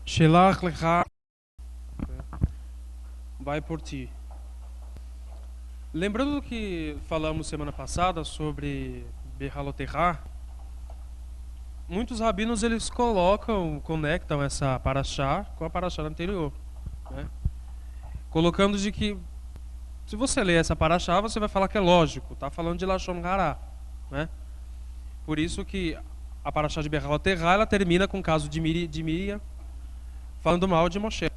Shelach lecha vai por ti. Lembrando do que falamos semana passada sobre Behaloterá, muitos rabinos eles conectam essa paraxá com a paraxá anterior, né? Colocando de que se você ler essa paraxá, você vai falar que é lógico, tá falando de Lashon Hará, né? Por isso que a paraxá de Behaloterá, ela termina com o caso de Miriam falando mal de Moshe.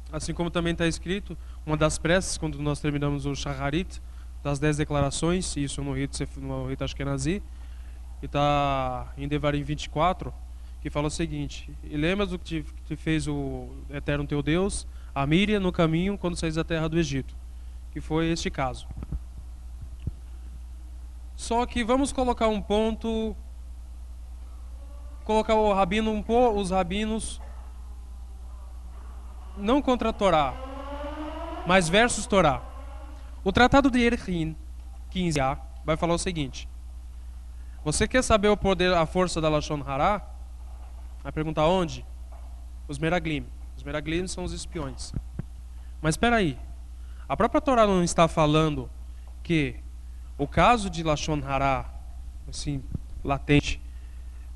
Assim como também está escrito, uma das preces, quando nós terminamos o Shacharit, das 10 declarações, isso no rito Ashkenazi, e está em Devarim 24, que fala o seguinte: e lembras do que te fez o Eterno teu Deus, a Miriam, no caminho, quando saís da terra do Egito, que foi este caso. Só que vamos colocar um ponto, colocar o rabino, os rabinos, não contra a Torá, mas versus Torá. O Tratado de Erechim 15a vai falar o seguinte: você quer saber o poder, a força da Lashon Hará? Vai perguntar onde? Os Meraglim. Os Meraglim são os espiões. Mas espera aí, a própria Torá não está falando que o caso de Lashon Hará, assim, latente,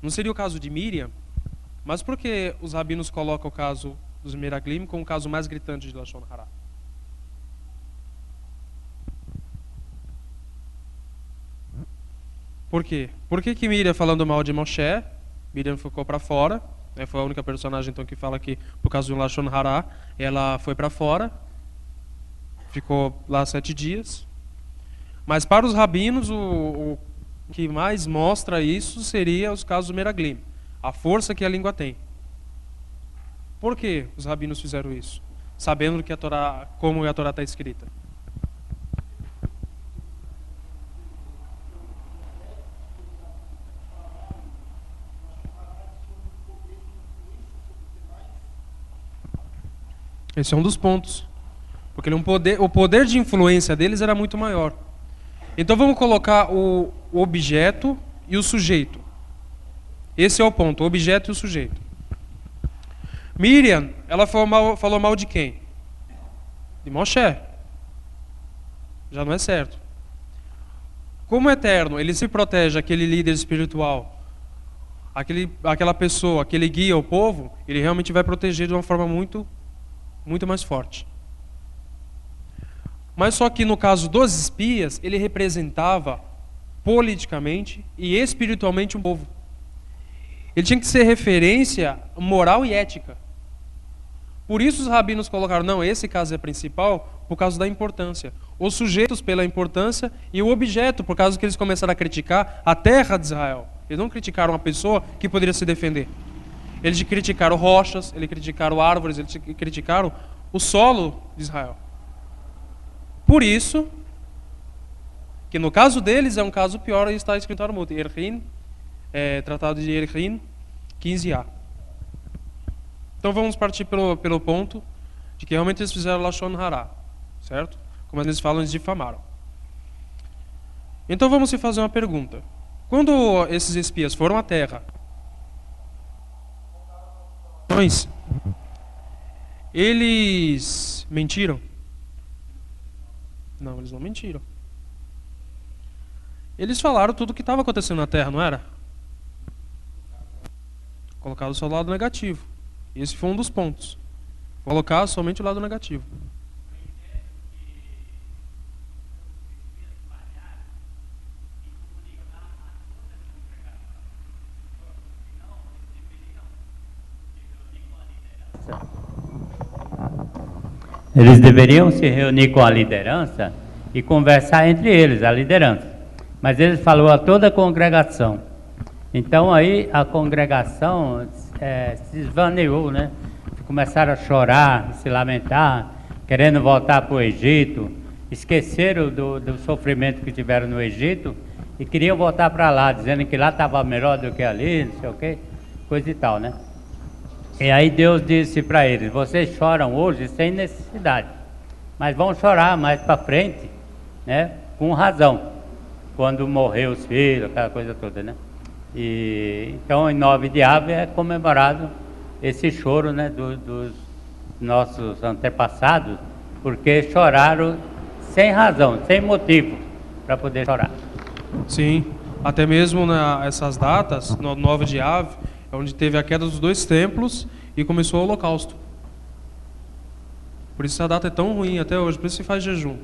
não seria o caso de Miriam? Mas por que os rabinos colocam o caso dos Meraglim como o caso mais gritante de Lashon Hará? Por quê? Por que Miriam falando mal de Moshe? Miriam ficou para fora, né? Foi a única personagem então que fala que por causa do Lashon Hará ela foi para fora, ficou lá 7 dias. Mas para os rabinos o que mais mostra isso seria os casos do Meraglim, a força que a língua tem. Por que os rabinos fizeram isso? Sabendo que a Torá, como a Torá está escrita. Esse é um dos pontos. Porque o poder de influência deles era muito maior. Então vamos colocar o objeto e o sujeito. Esse é o ponto, o objeto e o sujeito. Miriam, ela falou mal de quem? De Moshe. Já não é certo. Como Eterno, ele se protege aquele líder espiritual, aquela pessoa, aquele guia ao povo, ele realmente vai proteger de uma forma muito, muito mais forte. Mas só que no caso dos espias, ele representava politicamente e espiritualmente um povo. Ele tinha que ser referência moral e ética. Por isso os rabinos colocaram, não, esse caso é principal por causa da importância. Os sujeitos pela importância e o objeto, por causa que eles começaram a criticar a terra de Israel. Eles não criticaram uma pessoa que poderia se defender. Eles criticaram rochas, eles criticaram árvores, eles criticaram o solo de Israel. Por isso, que no caso deles é um caso pior, e está escrito no Talmud, Tratado de Erechim 15a. Então vamos partir pelo ponto de que realmente eles fizeram Lashon Hará, certo? Como eles falam, eles difamaram. Então vamos se fazer uma pergunta. Quando esses espias foram à terra, eles mentiram? Não, eles não mentiram. Eles falaram tudo o que estava acontecendo na terra, não era? Colocaram o seu lado negativo. Esse foi um dos pontos. Colocar somente o lado negativo. Eles deveriam se reunir com a liderança e conversar entre eles, a liderança. Mas eles falou a toda a congregação. Então aí a congregação se esvaneou, né? Começaram a chorar, se lamentar, querendo voltar para o Egito. Esqueceram do sofrimento que tiveram no Egito e queriam voltar para lá, dizendo que lá estava melhor do que ali, não sei o que, coisa e tal, né? E aí Deus disse para eles: vocês choram hoje sem necessidade, mas vão chorar mais para frente, né? Com razão, quando morreu os filhos, aquela coisa toda, né? E então em 9 de Av é comemorado esse choro, né, dos nossos antepassados, porque choraram sem razão, sem motivo para poder chorar. Sim, até mesmo nessas datas, no 9 de Av, é onde teve a queda dos 2 templos e começou o holocausto. Por isso a data é tão ruim até hoje, por isso se faz jejum.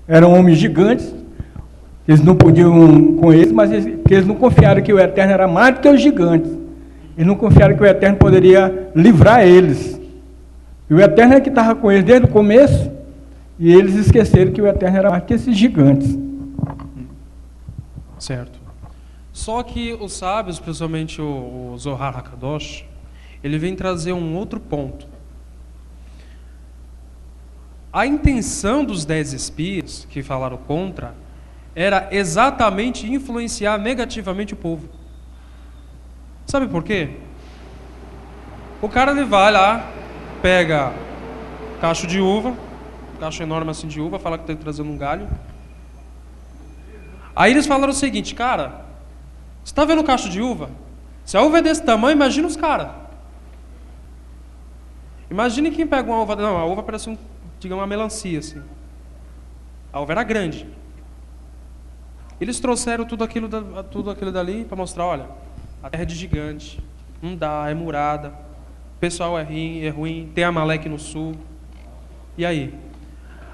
Eram homens gigantes, eles não podiam com eles, mas eles não confiaram que o Eterno era mais do que os gigantes. Eles não confiaram que o Eterno poderia livrar eles. E o Eterno é que estava com eles desde o começo, e eles esqueceram que o Eterno era mais do que esses gigantes. Certo. Só que os sábios, principalmente o Zohar HaKadosh, ele vem trazer um outro ponto. A intenção dos 10 espias que falaram contra era exatamente influenciar negativamente o povo. Sabe por quê? O cara ele vai lá, pega cacho de uva, cacho enorme assim de uva, fala que está trazendo um galho. Aí eles falaram o seguinte, cara, você está vendo o cacho de uva? Se a uva é desse tamanho, imagina os caras. Imagine quem pega uma uva, não, a uva parece digamos, uma melancia assim. A uva era grande. Eles trouxeram tudo aquilo dali para mostrar, olha, a terra é de gigante, não dá, é murada, o pessoal é ruim, tem Amaleque no sul. E aí?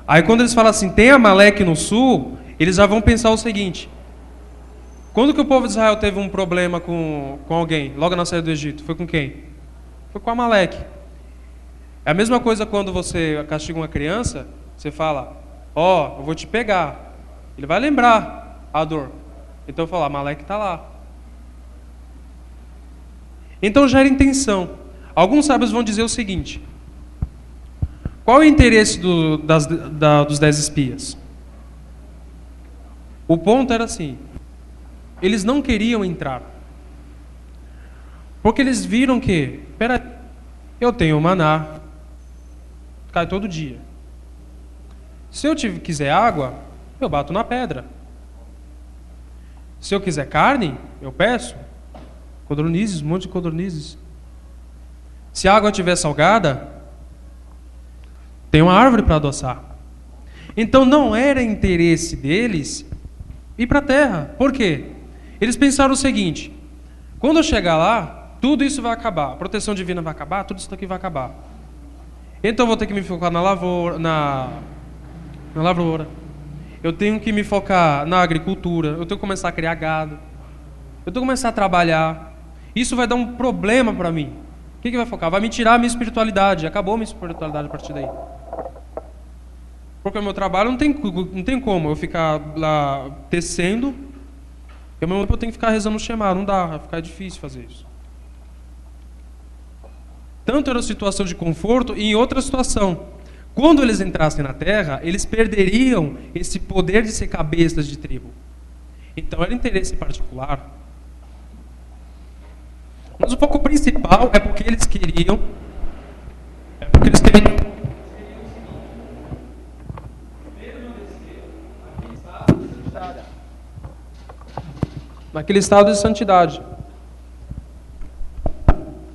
Aí quando eles falam assim, tem Amaleque no sul, eles já vão pensar o seguinte, quando que o povo de Israel teve um problema com alguém, logo na saída do Egito? Foi com quem? Foi com Amaleque. É a mesma coisa quando você castiga uma criança, você fala, eu vou te pegar. Ele vai lembrar a dor. Então eu falo, Amaleque está lá. Então já era intenção. Alguns sábios vão dizer o seguinte, qual é o interesse dos 10 espias? O ponto era assim, eles não queriam entrar. Porque eles viram que, eu tenho maná, cai todo dia. Se eu quiser água, eu bato na pedra. Se eu quiser carne, eu peço. Codornizes, um monte de codornizes. Se a água estiver salgada, tem uma árvore para adoçar. Então não era interesse deles ir para a terra. Por quê? Eles pensaram o seguinte, quando eu chegar lá, tudo isso vai acabar. A proteção divina vai acabar, tudo isso daqui vai acabar. Então eu vou ter que me focar na lavoura. Eu tenho que me focar na agricultura. Eu tenho que começar a criar gado. Eu tenho que começar a trabalhar. Isso vai dar um problema para mim. O que vai focar? Vai me tirar a minha espiritualidade. Acabou a minha espiritualidade a partir daí. Porque o meu trabalho não tem como eu ficar lá tecendo. E ao mesmo tempo eu tenho que ficar rezando o Shema. Não dá, vai ficar difícil fazer isso. Tanto era a situação de conforto e em outra situação. Quando eles entrassem na terra, eles perderiam esse poder de ser cabeças de tribo. Então era interesse particular. Mas o foco principal é porque eles queriam. Naquele estado de santidade.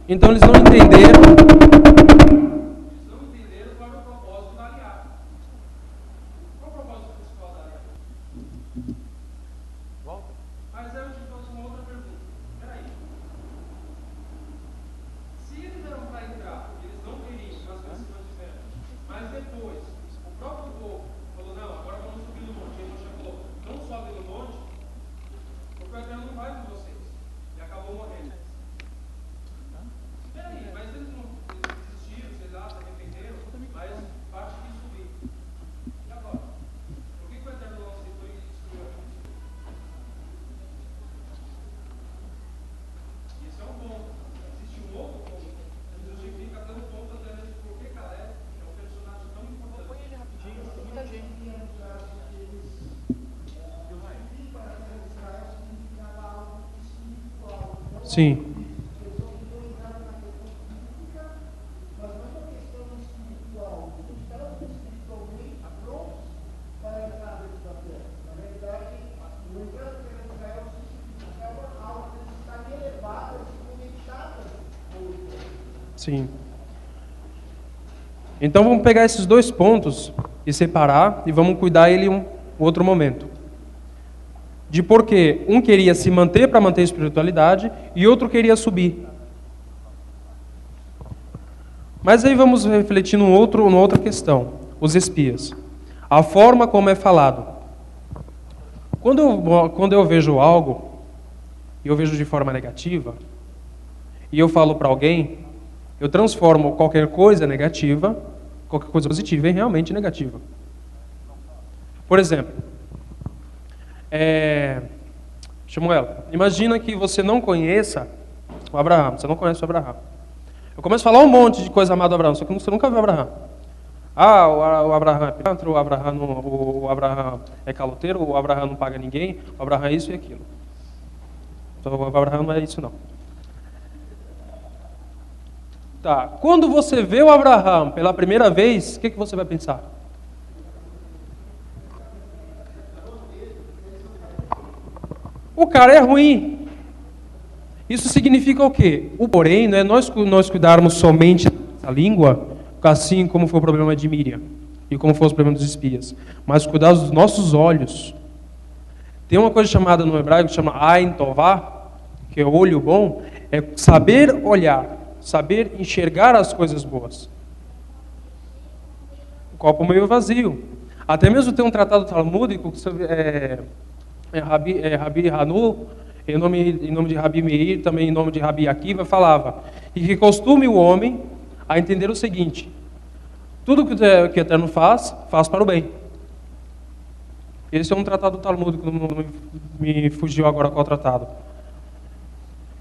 Então eles não entenderam qual era o propósito da aliança. Qual é o propósito principal da aliança? Volta. Mas eu te faço uma outra pergunta. Peraí. Se eles eram para entrar, eles não queriam, as coisas se mantiveram. Mas depois, o próprio povo falou, não, agora vamos subir no monte. E Moshe falou, não sobe no monte, porque o Eterno não vai com vocês. E acabou morrendo. Mas eles não desistiram, sei lá, se arrependeram, mas parte de subir. E agora? Por que o Eterno não aceitou e destruiu a gente? Esse é um ponto. Existe um outro ponto que justifica tanto ponto até mesmo por que Caleb é um personagem tão importante. Põe ele rapidinho, muita gente. Sim. Sim. Então vamos pegar esses dois pontos e separar e vamos cuidar ele em um outro momento. De porquê um queria se manter para manter a espiritualidade e outro queria subir. Mas aí vamos refletir numa outra questão, os espias. A forma como é falado. Quando eu vejo algo, e eu vejo de forma negativa, e eu falo para alguém, eu transformo qualquer coisa negativa, qualquer coisa positiva em realmente negativa. Por exemplo, Samuel, imagina que você não conheça o Abraão, você não conhece o Abraão. Eu começo a falar um monte de coisa amada do Abraão, só que você nunca viu o Abraão. O Abraão é pilantra, o Abraão é caloteiro, o Abraão não paga ninguém, o Abraão é isso e aquilo. Então o Abraão não é isso não. Tá, quando você vê o Abraão pela primeira vez, o que você vai pensar? O cara é ruim. Isso significa o quê? O porém, não é nós cuidarmos somente da língua, assim como foi o problema de Miriam e como foi o problema dos espias, mas cuidar dos nossos olhos. Tem uma coisa chamada no hebraico, que chama Ain Tová, que é olho bom, é saber olhar, saber enxergar as coisas boas. O copo meio vazio. Até mesmo tem um tratado talmúdico, Rabi Hanu, em nome de Rabi Meir, também em nome de Rabi Akiva, falava, e que costume o homem a entender o seguinte: tudo que o Eterno faz para o bem. Esse é um tratado talmúdico, não me fugiu agora qual tratado.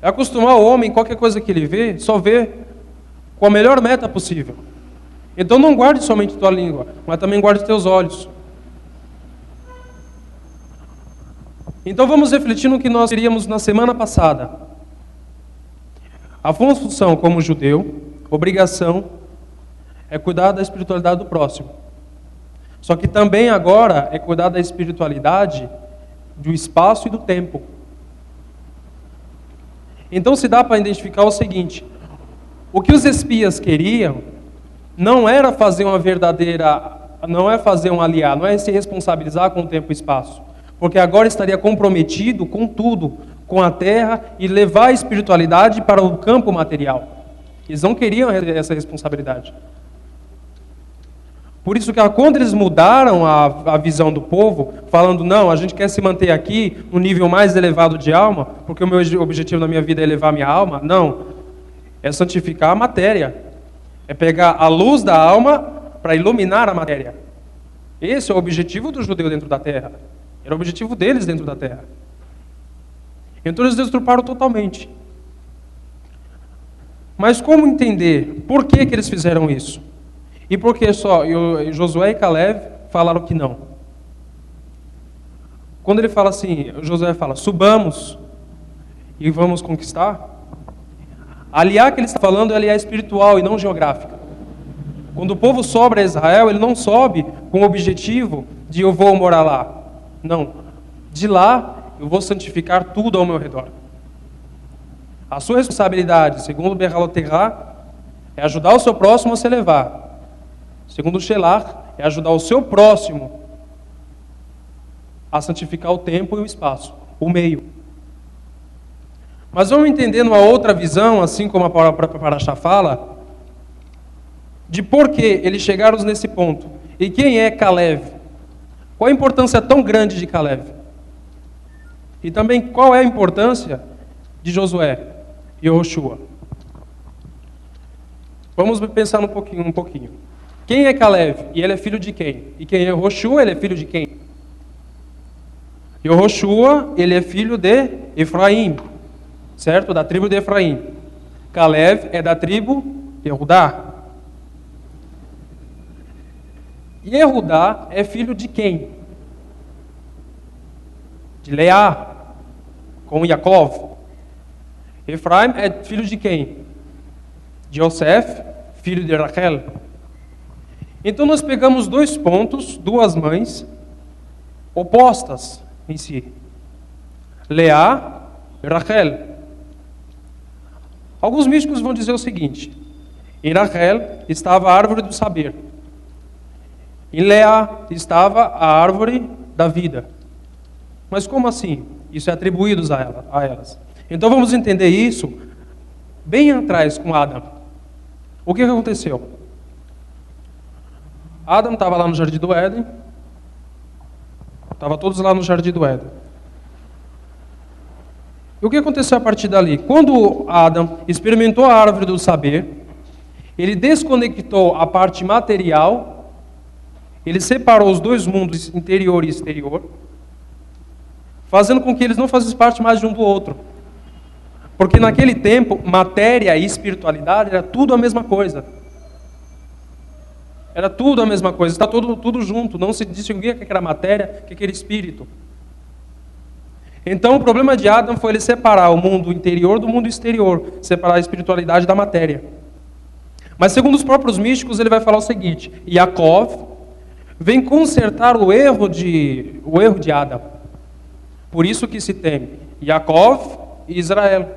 É acostumar o homem, qualquer coisa que ele vê, só vê com a melhor meta possível. Então não guarde somente tua língua, mas também guarde teus olhos. Então vamos refletir no que nós teríamos na semana passada. A função como judeu, obrigação, é cuidar da espiritualidade do próximo. Só que também agora é cuidar da espiritualidade do espaço e do tempo. Então se dá para identificar o seguinte: o que os espias queriam não era fazer uma verdadeira, não é fazer um aliar, não é se responsabilizar com o tempo e espaço, porque agora estaria comprometido com tudo, com a terra, e levar a espiritualidade para o campo material. Eles não queriam essa responsabilidade. Por isso que quando eles mudaram a visão do povo, falando, não, a gente quer se manter aqui no nível mais elevado de alma, porque o meu objetivo na minha vida é elevar minha alma, não. É santificar a matéria. É pegar a luz da alma para iluminar a matéria. Esse é o objetivo do judeu dentro da terra. Era o objetivo deles dentro da terra. Então eles destruparam totalmente. Mas como entender por que eles fizeram isso? E por que só Josué e Caleb falaram que não? Quando ele fala assim, Josué fala, subamos e vamos conquistar. Aliar que ele está falando é aliar espiritual e não geográfica. Quando o povo sobe a Israel, ele não sobe com o objetivo de eu vou morar lá. Não. De lá eu vou santificar tudo ao meu redor. A sua responsabilidade, segundo o Berhalotera, é ajudar o seu próximo a se elevar. Segundo o Shelah, é ajudar o seu próximo a santificar o tempo e o espaço, o meio. Mas vamos entender numa outra visão, assim como a própria Parashá fala, de por que eles chegaram nesse ponto. E quem é Caleb? Qual a importância tão grande de Caleb? E também qual é a importância de Josué e Yoshua? Vamos pensar um pouquinho. Quem é Caleb? E ele é filho de quem? E quem é Yoshua? Ele é filho de quem? Yoshua, ele é filho de Efraim, certo? Da tribo de Efraim. Caleb é da tribo de Yehudá. Yehudá é filho de quem? De Leá, com Yaakov. Efraim é filho de quem? De Yosef, filho de Rachel. Então nós pegamos dois pontos, duas mães, opostas em si. Leá e Rachel. Alguns místicos vão dizer o seguinte: Em Rachel estava a árvore do saber. Em Leá estava a árvore da vida. Mas como assim? Isso é atribuído a elas. Então vamos entender isso bem atrás com Adão. O que aconteceu? Adão estava lá no Jardim do Éden. Estavam todos lá no Jardim do Éden. E o que aconteceu a partir dali? Quando Adão experimentou a árvore do saber, ele desconectou a parte material, ele separou os dois mundos, interior e exterior, fazendo com que eles não fizessem parte mais de um do outro. Porque naquele tempo, matéria e espiritualidade era tudo a mesma coisa. Era tudo a mesma coisa, está tudo junto, não se distinguia o que era matéria, o que era espírito. Então o problema de Adão foi ele separar o mundo interior do mundo exterior, separar a espiritualidade da matéria. Mas segundo os próprios místicos, ele vai falar o seguinte: Yaakov vem consertar o erro de Adão. Por isso que se tem Yaakov e Israel.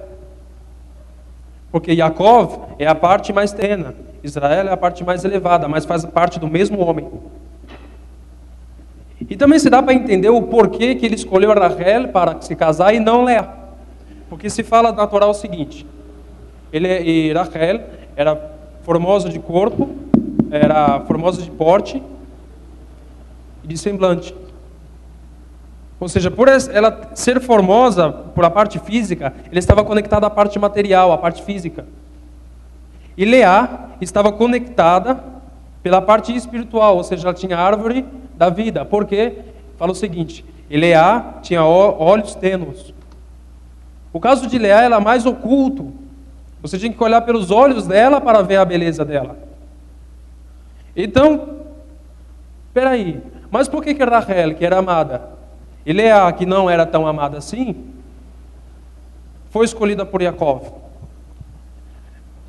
Porque Yaakov é a parte mais terrena, Israel é a parte mais elevada, mas faz parte do mesmo homem. E também se dá para entender o porquê que ele escolheu Rachel para se casar e não Leá. Porque se fala na Torá o seguinte: Rachel era formosa de corpo, era formosa de porte e de semblante. Ou seja, por ela ser formosa por a parte física, ele estava conectado à parte material, à parte física. E Leá estava conectada pela parte espiritual, ou seja, ela tinha a árvore da vida. Por quê? Fala o seguinte: Leá tinha olhos tênues. O caso de Leá era mais oculto. Você tinha que olhar pelos olhos dela para ver a beleza dela. Então, peraí, mas por que Rachel, que era amada, e Leá, que não era tão amada assim, foi escolhida por Yaakov?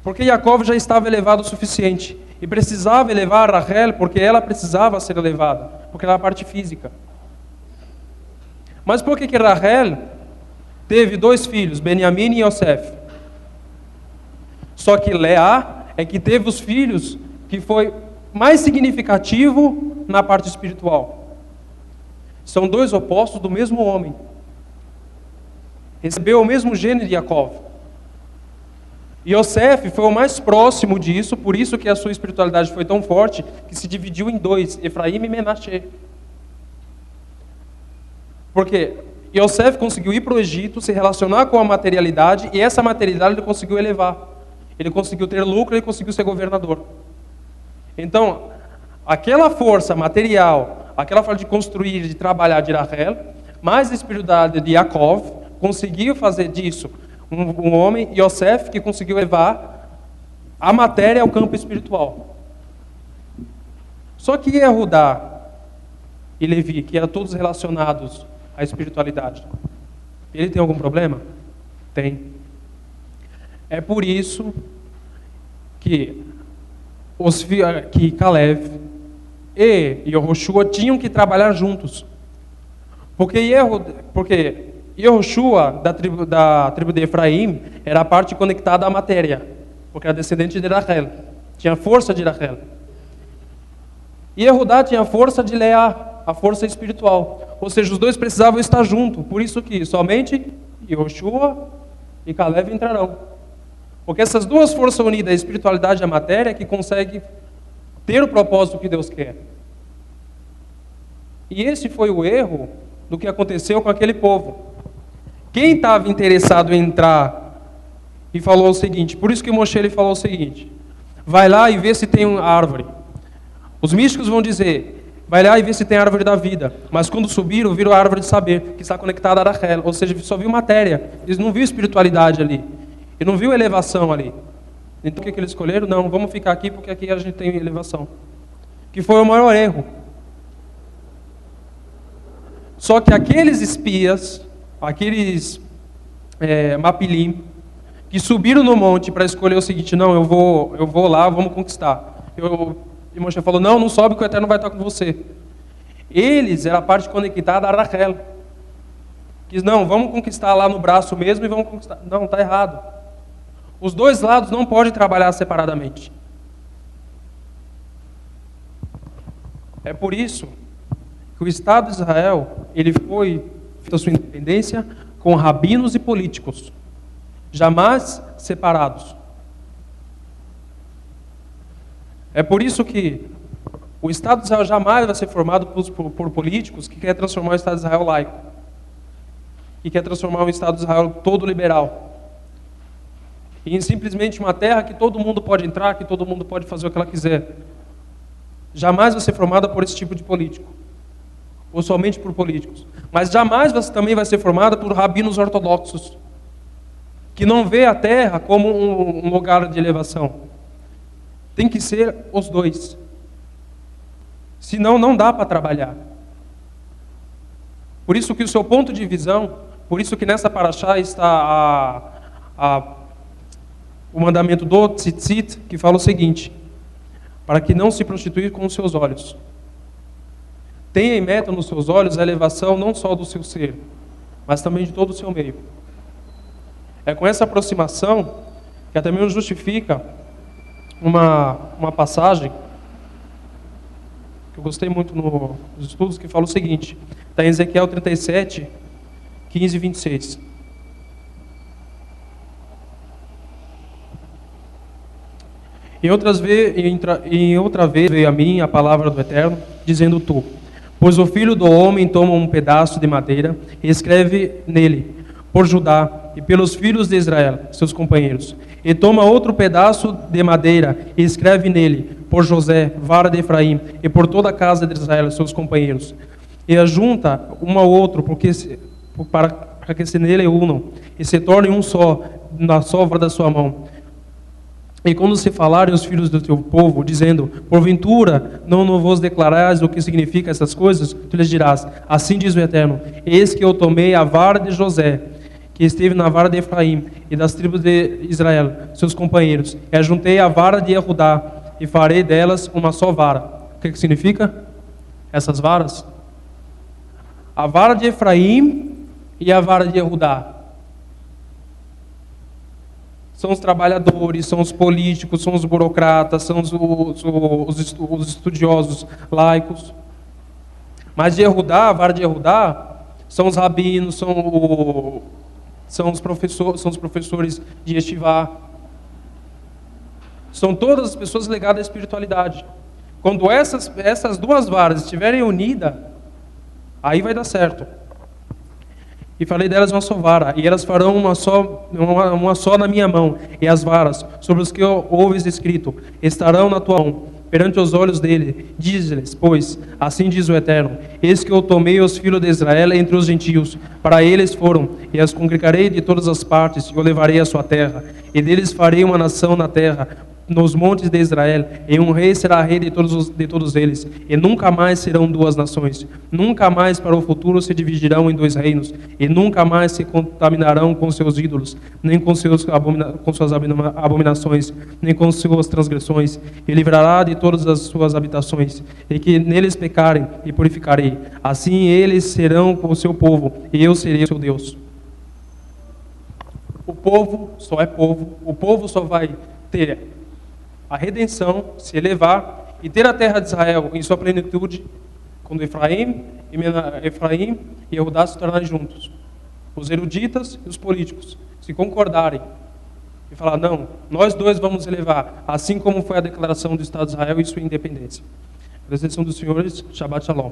Porque Yaakov já estava elevado o suficiente e precisava elevar Rachel porque ela precisava ser elevada, porque era a parte física. Mas por que Rachel teve 2 filhos, Benjamim e Yosef? Só que Leá é que teve os filhos que foi mais significativo na parte espiritual. São 2 opostos do mesmo homem. Recebeu o mesmo gene de Yaakov. Yosef foi o mais próximo disso, por isso que a sua espiritualidade foi tão forte, que se dividiu em 2, Efraim e Menashe. Porque Yosef conseguiu ir para o Egito, se relacionar com a materialidade, e essa materialidade ele conseguiu elevar. Ele conseguiu ter lucro, ele conseguiu ser governador. Então, aquela força material, aquela forma de construir, de trabalhar de Rachel, mais a espiritualidade de Yaakov, conseguiu fazer disso um homem, Yosef, que conseguiu levar a matéria ao campo espiritual. Só que Yehudá e Levi, que eram todos relacionados à espiritualidade, ele tem algum problema? Tem. É por isso que Caleb e Yehoshua tinham que trabalhar juntos. Porque Yehoshua, da tribo de Efraim, era a parte conectada à matéria, porque era descendente de Rachel, tinha força de Rachel. E Yehudá tinha a força de Leá, a força espiritual. Ou seja, os 2 precisavam estar juntos. Por isso que somente Yehoshua e Caleb entrarão. Porque essas 2 forças unidas, a espiritualidade e a matéria, que conseguem ter o propósito que Deus quer. E esse foi o erro do que aconteceu com aquele povo. Quem estava interessado em entrar e falou o seguinte, por isso que Moshe ele falou o seguinte: vai lá e vê se tem uma árvore. Os místicos vão dizer: vai lá e vê se tem a árvore da vida. Mas quando subiram, viram a árvore de saber, que está conectada a Rachel. Ou seja, só viu matéria. Eles não viram espiritualidade ali. E não viu elevação ali. Então o que eles escolheram? Não, vamos ficar aqui porque aqui a gente tem elevação. Que foi o maior erro. Só que aqueles espias, aqueles Mapilim, que subiram no monte para escolher o seguinte: não, eu vou lá, vamos conquistar. E Moshe falou: não sobe que o Eterno vai estar com você. Eles eram a parte conectada a Rachel. Quis, não, vamos conquistar lá no braço mesmo e vamos conquistar. Não, está errado. Os 2 lados não podem trabalhar separadamente. É por isso que o Estado de Israel, ele foi feito a sua independência com rabinos e políticos, jamais separados. É por isso que o Estado de Israel jamais vai ser formado por políticos que querem transformar o Estado de Israel laico, que quer transformar o Estado de Israel todo liberal, e em simplesmente uma terra que todo mundo pode entrar, que todo mundo pode fazer o que ela quiser. Jamais vai ser formada por esse tipo de político, ou somente por políticos. Mas jamais também vai ser formada por rabinos ortodoxos, que não vê a terra como um lugar de elevação. Tem que ser os dois. Senão não dá para trabalhar. Por isso que o seu ponto de visão, por isso que nessa paraxá está o mandamento do tzitzit, que fala o seguinte: para que não se prostituir com os seus olhos. Tenha em meta nos seus olhos a elevação não só do seu ser, mas também de todo o seu meio. É com essa aproximação que até mesmo justifica uma passagem que eu gostei muito nos estudos, que fala o seguinte, está em Ezequiel 37, 15 e 26. Em outra vez veio a mim a palavra do Eterno, dizendo tu: pois o filho do homem toma um pedaço de madeira e escreve nele, por Judá e pelos filhos de Israel, seus companheiros. E toma outro pedaço de madeira e escreve nele, por José, vara de Efraim, e por toda a casa de Israel, seus companheiros. E ajunta um ao outro, para que se nele unam, e se tornem um só, na só vara da sua mão. E quando se falarem os filhos do teu povo, dizendo, porventura, não vos declarais o que significa essas coisas, tu lhes dirás, assim diz o Eterno, eis que eu tomei a vara de José, que esteve na vara de Efraim, e das tribos de Israel, seus companheiros, e ajuntei a vara de Judá, e farei delas uma só vara. O que significa essas varas? A vara de Efraim e a vara de Judá. São os trabalhadores, são os políticos, são os burocratas, são os estudiosos laicos. Mas de Judá, a vara de Judá, são os rabinos, são os professores de Yeshivá. São todas as pessoas ligadas à espiritualidade. Quando essas duas varas estiverem unidas, aí vai dar certo. E falei delas uma só vara, e elas farão uma só na minha mão, e as varas, sobre os que ouves escrito, estarão na tua mão, perante os olhos dele. Diz-lhes, pois, assim diz o Eterno, eis que eu tomei os filhos de Israel entre os gentios, para eles foram, e as congregarei de todas as partes, e o levarei à sua terra, e deles farei uma nação na terra, nos montes de Israel, e um rei será rei de todos eles, e nunca mais serão duas nações, nunca mais para o futuro se dividirão em dois reinos, e nunca mais se contaminarão com seus ídolos, nem com suas abominações, nem com suas transgressões, e livrará de todas as suas habitações, e que neles pecarem, e purificarei. Assim eles serão o seu povo, e eu serei o seu Deus. O povo só é povo, o povo só vai ter a redenção, se elevar e ter a terra de Israel em sua plenitude, quando Efraim e Judá se tornarem juntos. Os eruditas e os políticos se concordarem e falar, não, nós dois vamos elevar, assim como foi a declaração do Estado de Israel e sua independência. A decisão dos senhores, Shabbat Shalom.